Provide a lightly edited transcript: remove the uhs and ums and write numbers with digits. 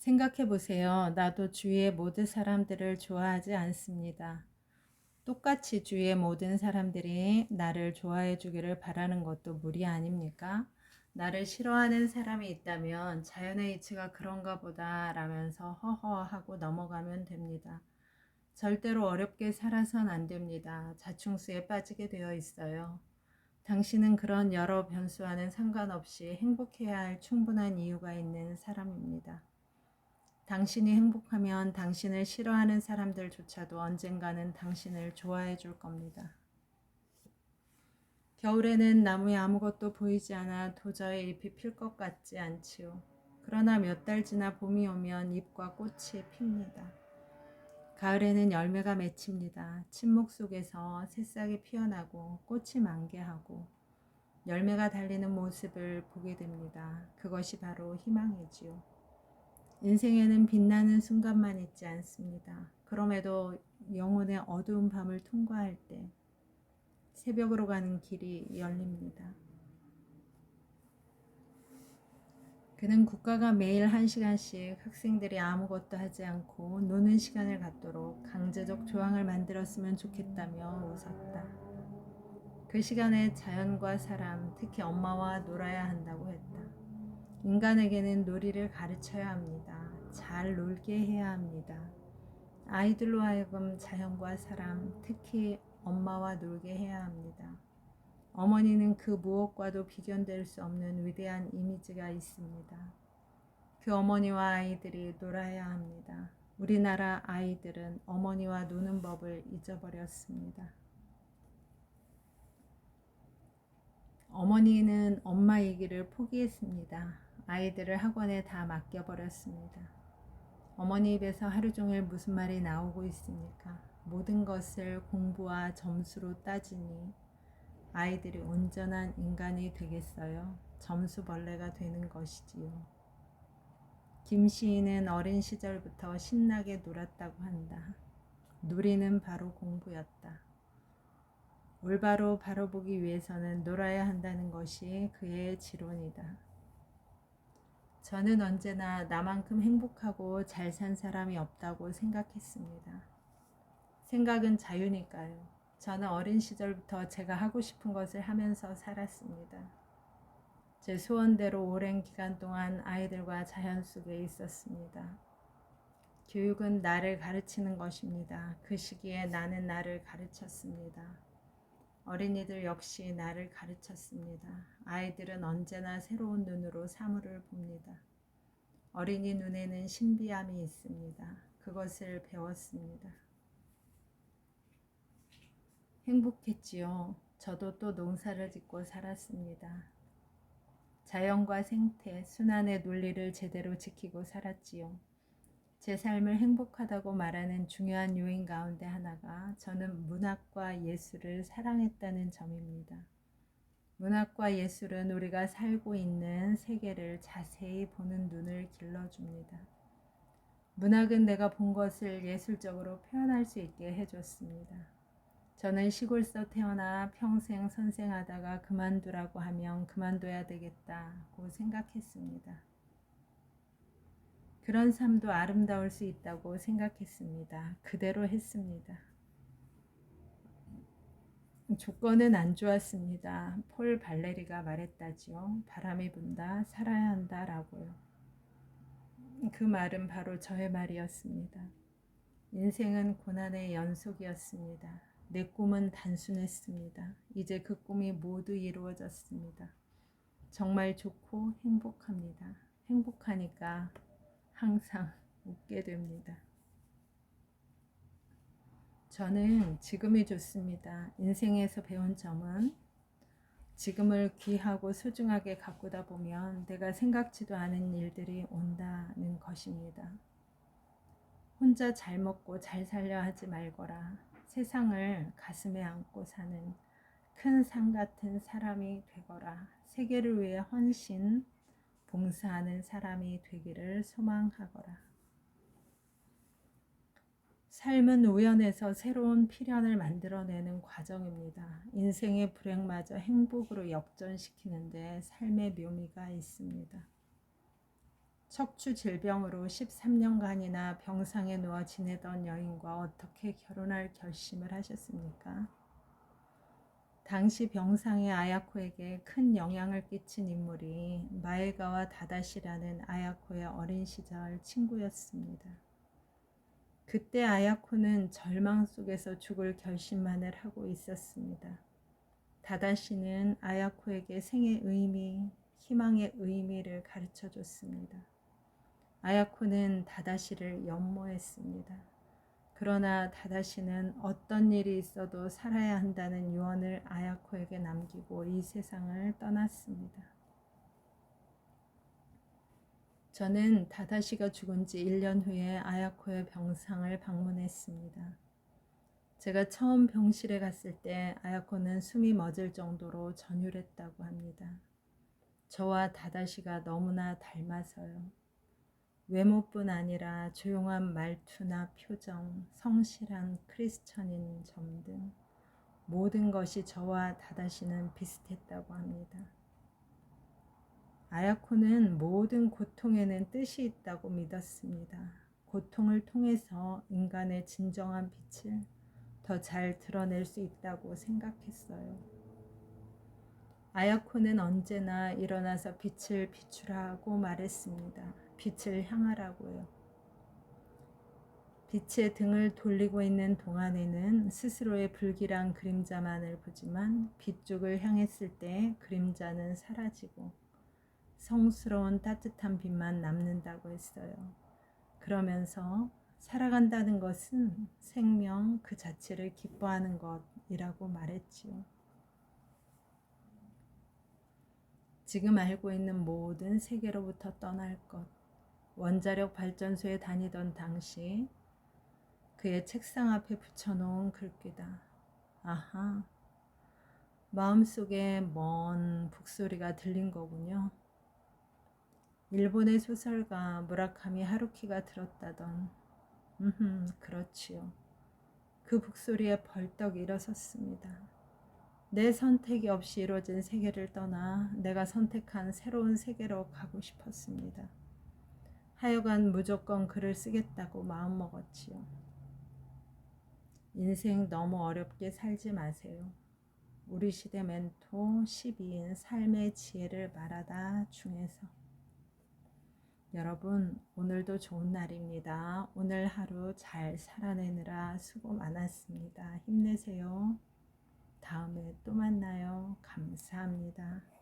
생각해 보세요. 나도 주위의 모든 사람들을 좋아하지 않습니다. 똑같이 주위의 모든 사람들이 나를 좋아해 주기를 바라는 것도 무리 아닙니까? 나를 싫어하는 사람이 있다면 자연의 이치가 그런가 보다 라면서 허허하고 넘어가면 됩니다. 절대로 어렵게 살아선 안 됩니다. 자충수에 빠지게 되어 있어요. 당신은 그런 여러 변수와는 상관없이 행복해야 할 충분한 이유가 있는 사람입니다. 당신이 행복하면 당신을 싫어하는 사람들조차도 언젠가는 당신을 좋아해 줄 겁니다. 겨울에는 나무에 아무것도 보이지 않아 도저히 잎이 필 것 같지 않지요. 그러나 몇 달 지나 봄이 오면 잎과 꽃이 핍니다. 가을에는 열매가 맺힙니다. 침묵 속에서 새싹이 피어나고 꽃이 만개하고 열매가 달리는 모습을 보게 됩니다. 그것이 바로 희망이지요. 인생에는 빛나는 순간만 있지 않습니다. 그럼에도 영혼의 어두운 밤을 통과할 때 새벽으로 가는 길이 열립니다. 그는 국가가 매일 1시간씩 학생들이 아무것도 하지 않고 노는 시간을 갖도록 강제적 조항을 만들었으면 좋겠다며 웃었다. 그 시간에 자연과 사람, 특히 엄마와 놀아야 한다고 했다. 인간에게는 놀이를 가르쳐야 합니다. 잘 놀게 해야 합니다. 아이들로 하여금 자연과 사람, 특히 엄마와 놀게 해야 합니다. 어머니는 그 무엇과도 비견될 수 없는 위대한 이미지가 있습니다. 그 어머니와 아이들이 놀아야 합니다. 우리나라 아이들은 어머니와 노는 법을 잊어버렸습니다. 어머니는 엄마 얘기를 포기했습니다. 아이들을 학원에 다 맡겨버렸습니다. 어머니 입에서 하루 종일 무슨 말이 나오고 있습니까? 모든 것을 공부와 점수로 따지니 아이들이 온전한 인간이 되겠어요? 점수벌레가 되는 것이지요. 김 시인은 어린 시절부터 신나게 놀았다고 한다. 놀이는 바로 공부였다. 올바로 바로 보기 위해서는 놀아야 한다는 것이 그의 지론이다. 저는 언제나 나만큼 행복하고 잘 산 사람이 없다고 생각했습니다. 생각은 자유니까요. 저는 어린 시절부터 제가 하고 싶은 것을 하면서 살았습니다. 제 소원대로 오랜 기간 동안 아이들과 자연 속에 있었습니다. 교육은 나를 가르치는 것입니다. 그 시기에 나는 나를 가르쳤습니다. 어린이들 역시 나를 가르쳤습니다. 아이들은 언제나 새로운 눈으로 사물을 봅니다. 어린이 눈에는 신비함이 있습니다. 그것을 배웠습니다. 행복했지요. 저도 또 농사를 짓고 살았습니다. 자연과 생태, 순환의 논리를 제대로 지키고 살았지요. 제 삶을 행복하다고 말하는 중요한 요인 가운데 하나가 저는 문학과 예술을 사랑했다는 점입니다. 문학과 예술은 우리가 살고 있는 세계를 자세히 보는 눈을 길러줍니다. 문학은 내가 본 것을 예술적으로 표현할 수 있게 해줬습니다. 저는 시골서 태어나 평생 선생하다가 그만두라고 하면 그만둬야 되겠다고 생각했습니다. 그런 삶도 아름다울 수 있다고 생각했습니다. 그대로 했습니다. 조건은 안 좋았습니다. 폴 발레리가 말했다지요. 바람이 분다, 살아야 한다 라고요. 그 말은 바로 저의 말이었습니다. 인생은 고난의 연속이었습니다. 내 꿈은 단순했습니다. 이제 그 꿈이 모두 이루어졌습니다. 정말 좋고 행복합니다. 행복하니까 항상 웃게 됩니다. 저는 지금이 좋습니다. 인생에서 배운 점은 지금을 귀하고 소중하게 가꾸다 보면 내가 생각지도 않은 일들이 온다는 것입니다. 혼자 잘 먹고 잘 살려 하지 말거라. 세상을 가슴에 안고 사는 큰 산 같은 사람이 되거라. 세계를 위해 헌신, 봉사하는 사람이 되기를 소망하거라. 삶은 우연에서 새로운 필연을 만들어내는 과정입니다. 인생의 불행마저 행복으로 역전시키는데 삶의 묘미가 있습니다. 척추 질병으로 13년간이나 병상에 누워 지내던 여인과 어떻게 결혼할 결심을 하셨습니까? 당시 병상의 아야코에게 큰 영향을 끼친 인물이 마에가와 다다시라는 아야코의 어린 시절 친구였습니다. 그때 아야코는 절망 속에서 죽을 결심만을 하고 있었습니다. 다다시는 아야코에게 생의 의미, 희망의 의미를 가르쳐 줬습니다. 아야코는 다다시를 연모했습니다. 그러나 다다시는 어떤 일이 있어도 살아야 한다는 유언을 아야코에게 남기고 이 세상을 떠났습니다. 저는 다다시가 죽은 지 1년 후에 아야코의 병상을 방문했습니다. 제가 처음 병실에 갔을 때 아야코는 숨이 멎을 정도로 전율했다고 합니다. 저와 다다시가 너무나 닮아서요. 외모뿐 아니라 조용한 말투나 표정, 성실한 크리스천인 점 등 모든 것이 저와 다다시는 비슷했다고 합니다. 아야코는 모든 고통에는 뜻이 있다고 믿었습니다. 고통을 통해서 인간의 진정한 빛을 더 잘 드러낼 수 있다고 생각했어요. 아야코는 언제나 일어나서 빛을 비추라고 말했습니다. 빛을 향하라고요. 빛의 등을 돌리고 있는 동안에는 스스로의 불길한 그림자만을 보지만 빛쪽을 향했을 때 그림자는 사라지고 성스러운 따뜻한 빛만 남는다고 했어요. 그러면서 살아간다는 것은 생명 그 자체를 기뻐하는 것이라고 말했지요. 지금 알고 있는 모든 세계로부터 떠날 것. 원자력 발전소에 다니던 당시 그의 책상 앞에 붙여놓은 글귀다. 아하, 마음속에 먼 북소리가 들린 거군요. 일본의 소설가 무라카미 하루키가 들었다던. 그렇지요. 그 북소리에 벌떡 일어섰습니다. 내 선택이 없이 이루어진 세계를 떠나 내가 선택한 새로운 세계로 가고 싶었습니다. 하여간 무조건 글을 쓰겠다고 마음먹었지요. 인생 너무 어렵게 살지 마세요. 우리 시대 멘토 12인 삶의 지혜를 말하다 중에서. 여러분, 오늘도 좋은 날입니다. 오늘 하루 잘 살아내느라 수고 많았습니다. 힘내세요. 다음에 또 만나요. 감사합니다.